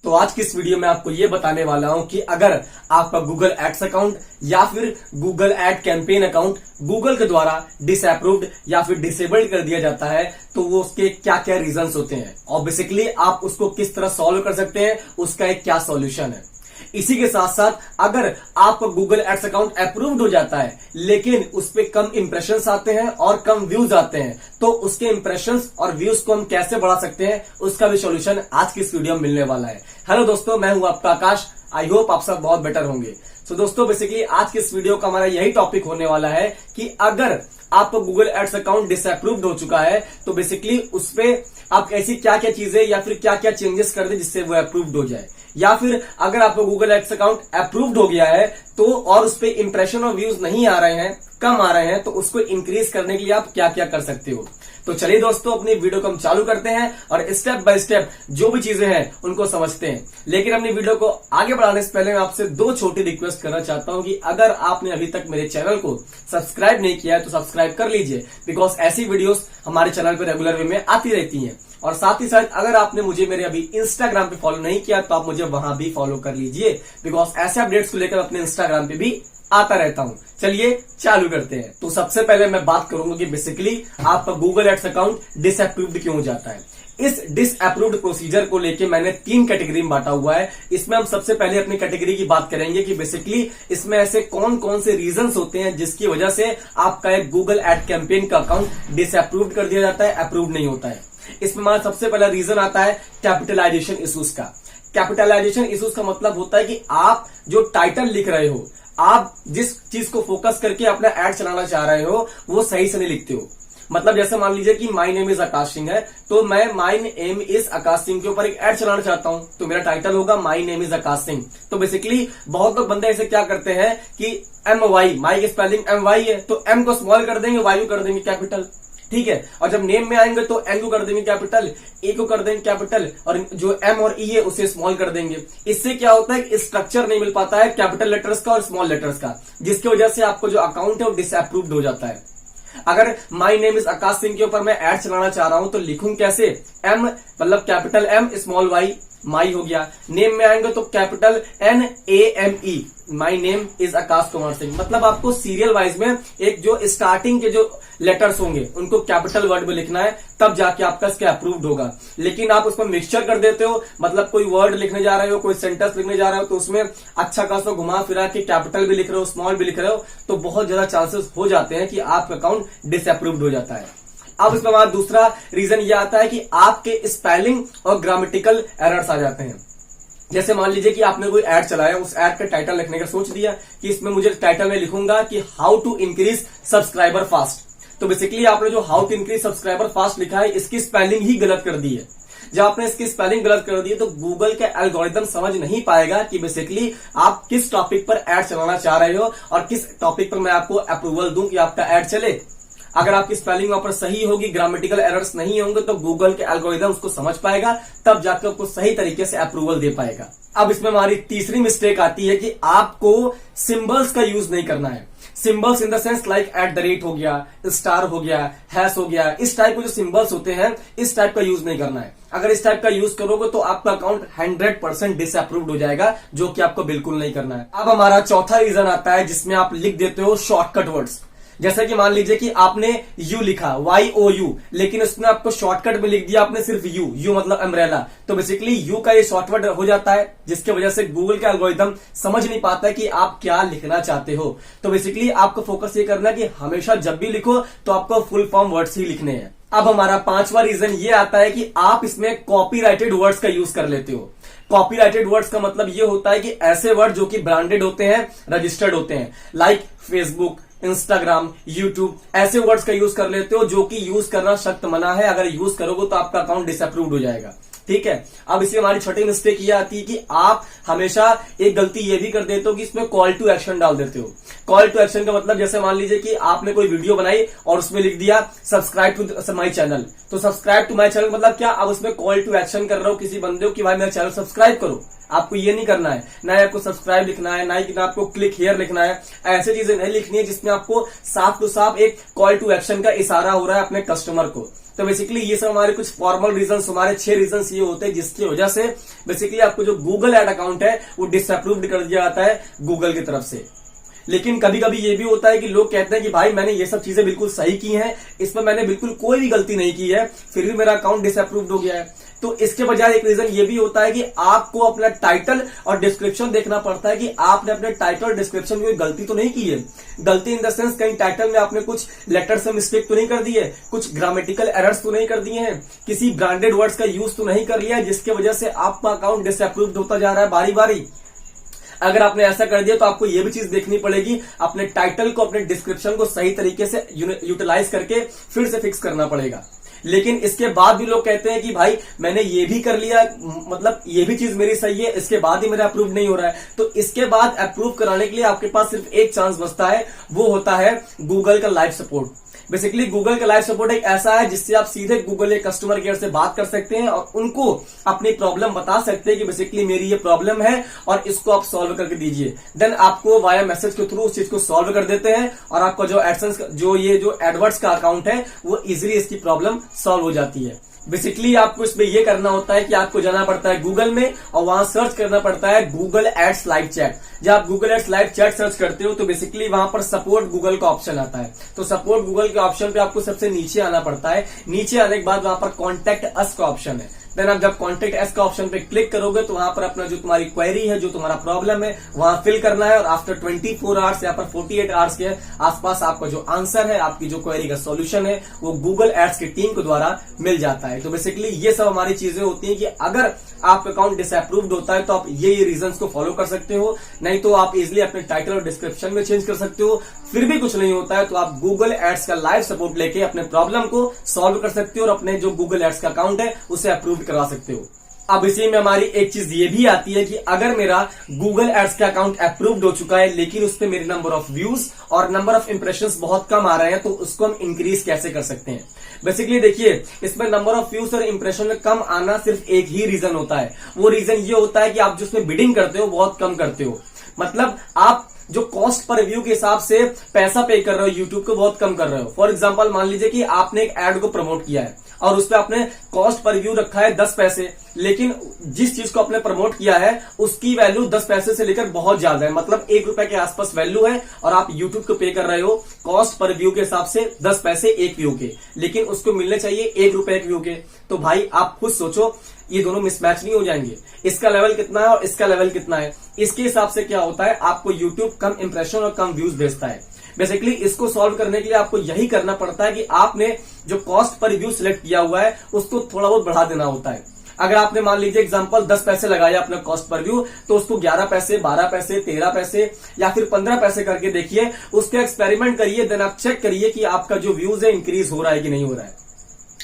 तो आज की इस वीडियो में आपको ये बताने वाला हूं कि अगर आपका गूगल एड्स अकाउंट या फिर Google ad campaign account Google के द्वारा डिसअप्रूव्ड या फिर डिसेबल्ड कर दिया जाता है तो वो उसके क्या क्या रीजंस होते हैं और बेसिकली आप उसको किस तरह सॉल्व कर सकते हैं, उसका एक क्या सॉल्यूशन है। इसी के साथ साथ अगर आपका गूगल एड्स अकाउंट अप्रूव्ड हो जाता है लेकिन उस पे कम इंप्रेशंस आते हैं और कम व्यूज आते हैं तो उसके इंप्रेशंस और व्यूज को हम कैसे बढ़ा सकते हैं, उसका भी सॉल्यूशन आज की इस वीडियो में मिलने वाला है। हेलो दोस्तों, मैं हूं आपका आकाश। आई होप आप सब बहुत बेटर होंगे। तो दोस्तों बेसिकली आज के इस वीडियो का हमारा यही टॉपिक होने वाला है कि अगर आपका गूगल एड्स अकाउंट डिसअप्रूव्ड हो चुका है तो बेसिकली उस पे आप ऐसी क्या क्या चीजें या फिर क्या क्या चेंजेस कर दे जिससे वो अप्रूव्ड हो जाए, या फिर अगर आपका गूगल एड्स अकाउंट अप्रूव्ड हो गया है तो और उस पे इंप्रेशन और व्यूज नहीं आ रहे हैं, कम आ रहे हैं, तो उसको इंक्रीज करने के लिए आप क्या क्या कर सकते हो। तो चलिए दोस्तों अपनी वीडियो को हम चालू करते हैं और स्टेप बाय स्टेप जो भी चीजें हैं उनको समझते हैं। लेकिन अपनी वीडियो को आगे बढ़ाने से पहले मैं आपसे दो छोटी रिक्वेस्ट करना चाहता हूं कि अगर आपने अभी तक मेरे चैनल को सब्सक्राइब नहीं किया है तो सब्सक्राइब कर लीजिए, बिकॉज ऐसी वीडियोस हमारे चैनल पर रेगुलर वे में आती रहती हैं। और साथ ही साथ अगर आपने मुझे मेरे अभी इंस्टाग्राम पे फॉलो नहीं किया तो आप मुझे वहां भी फॉलो कर लीजिए, बिकॉज ऐसे अपडेट्स को लेकर अपने इंस्टाग्राम पे भी आता रहता हूं। चलिए चालू करते हैं। तो सबसे पहले मैं बात करूंगा कि बेसिकली आपका गूगल एड्स अकाउंट डिसअप्रूव्ड क्यों हो जाता है। इस डिसअप्रूव्ड प्रोसीजर को लेके मैंने 3 कैटेगरी में बांटा हुआ है। इसमें हम सबसे पहले अपनी कैटेगरी की बात करेंगे कि बेसिकली इसमें ऐसे कौन कौन से रीजंस होते हैं जिसकी वजह से आपका एक गूगल एड कैंपेन का अकाउंट डिसअप्रूव्ड कर दिया जाता है, अप्रूव नहीं होता है। इसमें हमारा सबसे पहला रीजन आता है कैपिटलाइजेशन इश्यूज का। कैपिटलाइजेशन इश्यूज का मतलब होता है कि आप जो टाइटल लिख रहे हो, आप जिस चीज को फोकस करके अपना एड चलाना चाह रहे हो वो सही से नहीं लिखते हो। मतलब जैसे मान लीजिए कि my name is Akash Singh है तो मैं my name is Akash Singh के ऊपर एक एड चलाना चाहता हूं तो मेरा टाइटल होगा my name is Akash Singh. तो बेसिकली बहुत लोग बंदे ऐसे क्या करते हैं कि MY, माई की स्पेलिंग MY है तो M को स्मॉल कर देंगे, Y को कर देंगे कैपिटल, ठीक है। और जब नेम में आएंगे तो N को कर देंगे कैपिटल, A को कर देंगे कैपिटल और जो M और E है उसे स्मॉल कर देंगे। इससे क्या होता है, स्ट्रक्चर नहीं मिल पाता है कैपिटल लेटर्स का और स्मॉल लेटर्स का, जिसकी वजह से आपको जो अकाउंट है वो डिसअप्रूव्ड हो जाता है। अगर my name is Akash Singh के ऊपर मैं एड चलाना चाह रहा हूं तो लिखूं कैसे, M मतलब capital M small y, my हो गया। नेम में आएंगे तो capital NAME, my name is Akash Kumar Singh. मतलब आपको सीरियल वाइज में एक जो स्टार्टिंग के जो लेटर्स होंगे उनको कैपिटल वर्ड में लिखना है, तब जाके आपका इसका अप्रूव्ड होगा। लेकिन आप उसमें मिक्सचर कर देते हो, मतलब कोई वर्ड लिखने जा रहे हो, कोई सेंटेंस लिखने जा रहे हो तो उसमें अच्छा खासा घुमा फिरा के कैपिटल भी लिख रहे हो, स्मॉल भी लिख रहे हो, तो बहुत ज्यादा चांसेस हो जाते हैं कि आपका अकाउंट डिसअप्रूव्ड हो जाता है। अब इसके बाद दूसरा रीजन ये आता है कि आपके स्पेलिंग और ग्रामेटिकल एरर्स आ जाते हैं। जैसे मान लीजिए कि आपने कोई एड चलाया, उस एड का टाइटल लिखने का सोच दिया कि इसमें मुझे टाइटल में लिखूंगा कि how to increase subscriber fast. तो बेसिकली आपने जो how to increase subscriber fast लिखा है इसकी स्पेलिंग ही गलत कर दी है। जब आपने इसकी स्पेलिंग गलत कर दी है तो गूगल का एल्गोरिथम समझ नहीं पाएगा कि बेसिकली आप किस टॉपिक पर एड चलाना चाह रहे हो और किस टॉपिक पर मैं आपको अप्रूवल दूं कि आपका एड चले। अगर आपकी स्पेलिंग वहां पर सही होगी, ग्रामेटिकल एरर्स नहीं होंगे तो गूगल के एल्गोरिथम उसको समझ पाएगा, तब जाकर आपको सही तरीके से अप्रूवल दे पाएगा। अब इसमें हमारी तीसरी मिस्टेक आती है कि आपको सिंबल्स का यूज नहीं करना है। Symbols in the sense like @ हो गया, स्टार हो गया, हैश हो गया, इस टाइप के जो सिंबल्स होते हैं इस टाइप का यूज नहीं करना है। अगर इस टाइप का यूज करोगे तो आपका अकाउंट 100% डिसअप्रूव्ड हो जाएगा, जो कि आपको बिल्कुल नहीं करना है। अब हमारा चौथा रीजन आता है जिसमें आप लिख देते हो शॉर्टकट वर्ड्स। जैसे कि मान लीजिए कि आपने यू लिखा YOU, लेकिन उसमें आपको शॉर्टकट में लिख दिया आपने सिर्फ यू मतलब अम्ब्रेला। तो बेसिकली यू का ये शॉर्टकट हो जाता है जिसकी वजह से गूगल का एल्गोरिथम समझ नहीं पाता है कि आप क्या लिखना चाहते हो। तो बेसिकली आपको फोकस ये करना है कि हमेशा जब भी लिखो तो आपको फुल फॉर्म वर्ड्स ही लिखने हैं। अब हमारा पांचवा रीजन ये आता है कि आप इसमें कॉपीराइटेड वर्ड्स का यूज कर लेते हो। कॉपीराइटेड वर्ड्स का मतलब ये होता है कि ऐसे वर्ड जो कि ब्रांडेड होते हैं, रजिस्टर्ड होते हैं, लाइक फेसबुक, इंस्टाग्राम, यूट्यूब, ऐसे वर्ड्स का यूज कर लेते हो जो कि यूज करना सख्त मना है। अगर यूज करोगे तो आपका अकाउंट डिसअप्रूव्ड हो जाएगा, ठीक है। अब इसमें हमारी छोटी मिस्टेक ये आती है कि आप हमेशा एक गलती ये भी कर देते हो कि इसमें कॉल टू एक्शन डाल देते हो। कॉल टू एक्शन का मतलब जैसे मान लीजिए कि आपने कोई वीडियो बनाई और उसमें लिख दिया सब्सक्राइब टू माई चैनल। तो सब्सक्राइब टू माई चैनल मतलब क्या, आप उसमें कॉल टू एक्शन कर रहे हो किसी बंदे को कि भाई मेरा चैनल सब्सक्राइब करो। आपको ये नहीं करना है, ना आपको सब्सक्राइब लिखना है, ना आपको क्लिक हियर लिखना है। ऐसी चीजें नहीं लिखनी है जिसमें आपको साफ टू साफ एक कॉल टू एक्शन का इशारा हो रहा है अपने कस्टमर को। तो बेसिकली ये सब हमारे कुछ फॉर्मल रीजंस, हमारे 6 रीजंस ये होते हैं जिसकी वजह से बेसिकली आपको जो गूगल एड अकाउंट है वो डिसअप्रूव्ड कर दिया जाता है गूगल की तरफ से। लेकिन कभी कभी ये भी होता है कि लोग कहते हैं कि भाई मैंने ये सब चीजें बिल्कुल सही की हैं, इसमें मैंने बिल्कुल कोई भी गलती नहीं की है, फिर भी मेरा अकाउंट डिसअप्रूव्ड हो गया है। तो इसके बजाय एक रीजन ये भी होता है कि आपको अपना टाइटल और डिस्क्रिप्शन देखना पड़ता है कि आपने अपने टाइटल और डिस्क्रिप्शन में कोई गलती तो नहीं की है। गलती इन द सेंस कहीं टाइटल में आपने कुछ लेटर से मिस्टेक तो नहीं कर दी है, कुछ ग्रामेटिकल एरर्स तो नहीं कर दिए हैं, किसी ब्रांडेड वर्ड्स का यूज तो नहीं कर लिया है जिसकी वजह से आपका अकाउंट डिसअप्रूव्ड होता जा रहा है बारी बारी। अगर आपने ऐसा कर दिया तो आपको यह भी चीज देखनी पड़ेगी, अपने टाइटल को, अपने डिस्क्रिप्शन को सही तरीके से यूटिलाइज करके फिर से फिक्स करना पड़ेगा। लेकिन इसके बाद भी लोग कहते हैं कि भाई मैंने ये भी कर लिया, मतलब ये भी चीज मेरी सही है, इसके बाद ही मेरा अप्रूव नहीं हो रहा है। तो इसके बाद अप्रूव कराने के लिए आपके पास सिर्फ एक चांस बचता है, वो होता है गूगल का लाइव सपोर्ट। बेसिकली गूगल का लाइव सपोर्ट एक ऐसा है जिससे आप सीधे गूगल के कस्टमर केयर से बात कर सकते हैं और उनको अपनी प्रॉब्लम बता सकते हैं कि बेसिकली मेरी ये प्रॉब्लम है और इसको आप सॉल्व करके दीजिए। देन आपको वाया मैसेज के थ्रू उस चीज को सॉल्व कर देते हैं और आपका जो एडसेंस, जो एडवर्ड्स का अकाउंट है वो इजिली इसकी प्रॉब्लम सॉल्व हो जाती है। बेसिकली आपको इसमें यह करना होता है कि आपको जाना पड़ता है गूगल में और वहां सर्च करना पड़ता है गूगल एड्स लाइव चैट। जब आप Google ads live chat search करते हो तो बेसिकली वहां पर सपोर्ट गूगल का ऑप्शन आता है। तो सपोर्ट गूगल के ऑप्शन पे आपको सबसे नीचे आना पड़ता है। नीचे आने के बाद वहां पर कॉन्टेक्ट अस का ऑप्शन है। देन आप जब कॉन्टेक्ट अस का ऑप्शन पे क्लिक करोगे तो वहां पर अपना जो तुम्हारी क्वेरी है, जो तुम्हारा प्रॉब्लम है, वहां फिल करना है और आफ्टर 24 आवर्स या पर 48 आवर्स के आसपास आपका जो आंसर है, आपकी जो क्वेरी का सॉल्यूशन है, वो गूगल एड्स की टीम के द्वारा मिल जाता है। तो बेसिकली ये सब हमारी चीजें होती हैं कि अगर आपका अकाउंट डिसअप्रूव्ड होता है तो आप ये रीजंस को फॉलो कर सकते हो, नहीं तो आप इजिली अपने टाइटल और डिस्क्रिप्शन में चेंज कर सकते हो। फिर भी कुछ नहीं होता है तो आप गूगल एड्स का लाइव सपोर्ट लेके अपने प्रॉब्लम को सॉल्व कर सकते हो और अपने जो गूगल एड्स का अकाउंट है उसे अप्रूव करवा सकते हो। अब इसी में हमारी एक चीज ये भी आती है कि अगर मेरा गूगल एड्स का अकाउंट अप्रूव्ड हो चुका है लेकिन उस पर मेरे नंबर ऑफ व्यूज और नंबर ऑफ इंप्रेशंस बहुत कम आ रहे हैं तो उसको हम इंक्रीज कैसे कर सकते हैं। बेसिकली देखिए, इसमें नंबर ऑफ व्यूज और इंप्रेशन में कम आना सिर्फ एक ही रीजन होता है। वो रीजन ये होता है कि आप जिसमें बिडिंग करते हो बहुत कम करते हो। मतलब आप जो कॉस्ट पर व्यू के हिसाब से पैसा पे कर रहे हो यूट्यूब को बहुत कम कर रहे हो। फॉर एग्जांपल मान लीजिए कि आपने एक एड को प्रमोट किया है और उस पर आपने कॉस्ट पर व्यू रखा है 10 पैसे, लेकिन जिस चीज को आपने प्रमोट किया है उसकी वैल्यू 10 पैसे से लेकर बहुत ज्यादा है, मतलब 1 रुपए के आसपास वैल्यू है और आप यूट्यूब को पे कर रहे हो कॉस्ट पर व्यू के हिसाब से 10 पैसे एक व्यू के, लेकिन उसको मिलने चाहिए 1 रुपए एक व्यू के। तो भाई आप खुद सोचो, ये दोनों मिसमैच नहीं हो जाएंगे? इसका लेवल कितना है और इसका लेवल कितना है, इसके हिसाब से क्या होता है, आपको यूट्यूब कम इंप्रेशन और कम व्यूज भेजता है। बेसिकली इसको सॉल्व करने के लिए आपको यही करना पड़ता है कि आपने जो कॉस्ट पर व्यू सिलेक्ट किया हुआ है उसको थोड़ा बहुत बढ़ा देना होता है। अगर आपने मान लीजिए एग्जांपल 10 पैसे लगाया अपने कॉस्ट पर व्यू, तो उसको 11 पैसे, 12 पैसे, 13 पैसे या फिर 15 पैसे करके देखिए, उसका एक्सपेरिमेंट करिए। देन आप चेक करिए कि आपका जो व्यूज है इंक्रीज हो रहा है कि नहीं हो रहा है।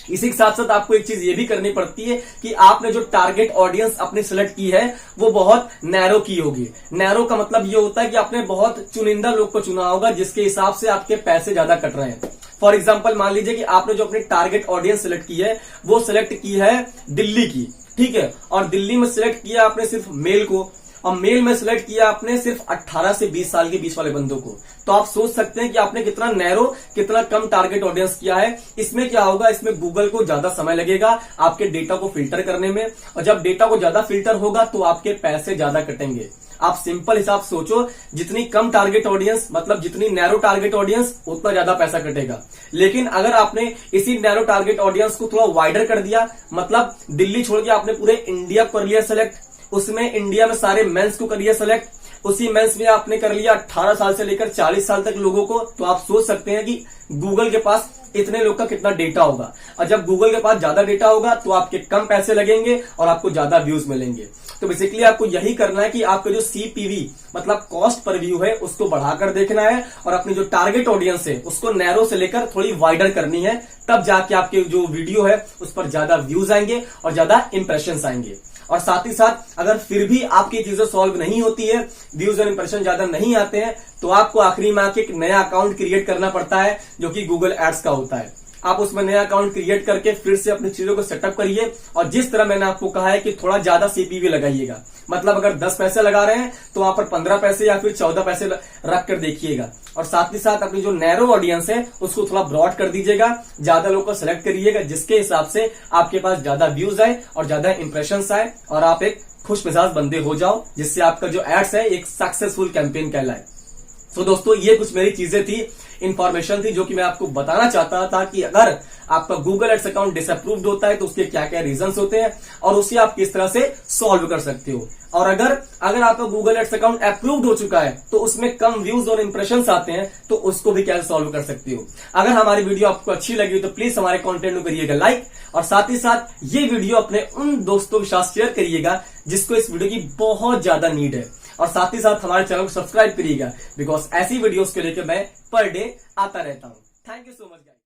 इसी के साथ साथ आपको एक चीज ये भी करनी पड़ती है कि आपने जो टारगेट ऑडियंस अपने सिलेक्ट की है वो बहुत नैरो की होगी। नैरो का मतलब ये होता है कि आपने बहुत चुनिंदा लोग को चुना होगा जिसके हिसाब से आपके पैसे ज्यादा कट रहे हैं। फॉर एग्जाम्पल मान लीजिए कि आपने जो अपनी टारगेट ऑडियंस सिलेक्ट की है वो सिलेक्ट की है दिल्ली की, ठीक है, और दिल्ली में सिलेक्ट किया आपने सिर्फ मेल को, और मेल में सिलेक्ट किया आपने सिर्फ 18 से 20 साल के बीच वाले बंदों को। तो आप सोच सकते हैं कि आपने कितना नैरो, कितना कम टारगेट ऑडियंस किया है। इसमें क्या होगा, इसमें गूगल को ज्यादा समय लगेगा आपके डेटा को फिल्टर करने में, और जब डेटा को ज्यादा फिल्टर होगा तो आपके पैसे ज्यादा कटेंगे। आप सिंपल हिसाब सोचो, जितनी कम टारगेट ऑडियंस, मतलब जितनी नैरो टारगेट ऑडियंस, उतना ज्यादा पैसा कटेगा। लेकिन अगर आपने इसी नैरो टारगेट ऑडियंस को थोड़ा वाइडर कर दिया, मतलब दिल्ली छोड़ के आपने पूरे इंडिया को कर लिया सेलेक्ट, उसमें इंडिया में सारे मेंस को कर लिया सेलेक्ट, उसी मेंस में आपने कर लिया 18 साल से लेकर 40 साल तक लोगों को, तो आप सोच सकते हैं कि गूगल के पास इतने लोग का कितना डेटा होगा। और जब गूगल के पास ज्यादा डेटा होगा तो आपके कम पैसे लगेंगे और आपको ज्यादा व्यूज मिलेंगे। तो बेसिकली आपको यही करना है कि आपका जो सीपीवी मतलब कॉस्ट पर व्यू है उसको बढ़ाकर देखना है और अपनी जो टारगेट ऑडियंस है उसको नैरो से लेकर थोड़ी वाइडर करनी है, तब जाके आपके जो वीडियो है उस पर ज्यादा व्यूज आएंगे और ज्यादा इंप्रेशंस आएंगे। और साथ ही साथ अगर फिर भी आपकी चीजें सॉल्व नहीं होती है, व्यूज और इंप्रेशन ज्यादा नहीं आते हैं, तो आपको आखिरी में आके एक नया अकाउंट क्रिएट करना पड़ता है जो कि गूगल एड्स का होता है। आप उसमें नया अकाउंट क्रिएट करके फिर से अपनी चीजों को सेटअप करिए। और जिस तरह मैंने आपको कहा है कि थोड़ा ज्यादा सीपीवी लगाइएगा, मतलब अगर 10 पैसे लगा रहे हैं तो वहां पर 15 पैसे या फिर 14 पैसे रख कर देखिएगा। और साथ ही साथ अपनी जो नैरो ऑडियंस है उसको थोड़ा ब्रॉड कर दीजिएगा, ज्यादा लोगों को सेलेक्ट करिएगा जिसके हिसाब से आपके पास ज्यादा व्यूज आए और ज्यादा इंप्रेशंस आए और आप एक खुश मिजाज बंदे हो जाओ, जिससे आपका जो एड्स है एक सक्सेसफुल कैंपेन कहलाए। तो दोस्तों ये कुछ मेरी चीजें थी, इंफॉर्मेशन थी जो कि मैं आपको बताना चाहता था कि अगर आपका गूगल एड्स अकाउंट डिसअप्रूव्ड होता है तो उसके क्या क्या रीजंस होते हैं और उसे आप किस तरह से सॉल्व कर सकते हो। और अगर आपका गूगल एड्स अकाउंट अप्रूव्ड हो चुका है तो उसमें कम व्यूज और इंप्रेशंस आते हैं तो उसको भी कैसे सॉल्व कर सकते हो। अगर हमारी वीडियो आपको अच्छी लगी तो प्लीज हमारे कंटेंट को करिएगा लाइक, और साथ ही साथ ये वीडियो अपने उन दोस्तों के साथ शेयर करिएगा जिसको इस वीडियो की बहुत ज्यादा नीड है। और साथ ही साथ हमारे चैनल को सब्सक्राइब करिएगा, बिकॉज ऐसी वीडियोस के लेकर मैं पर डे आता रहता हूं। Thank you so much guys.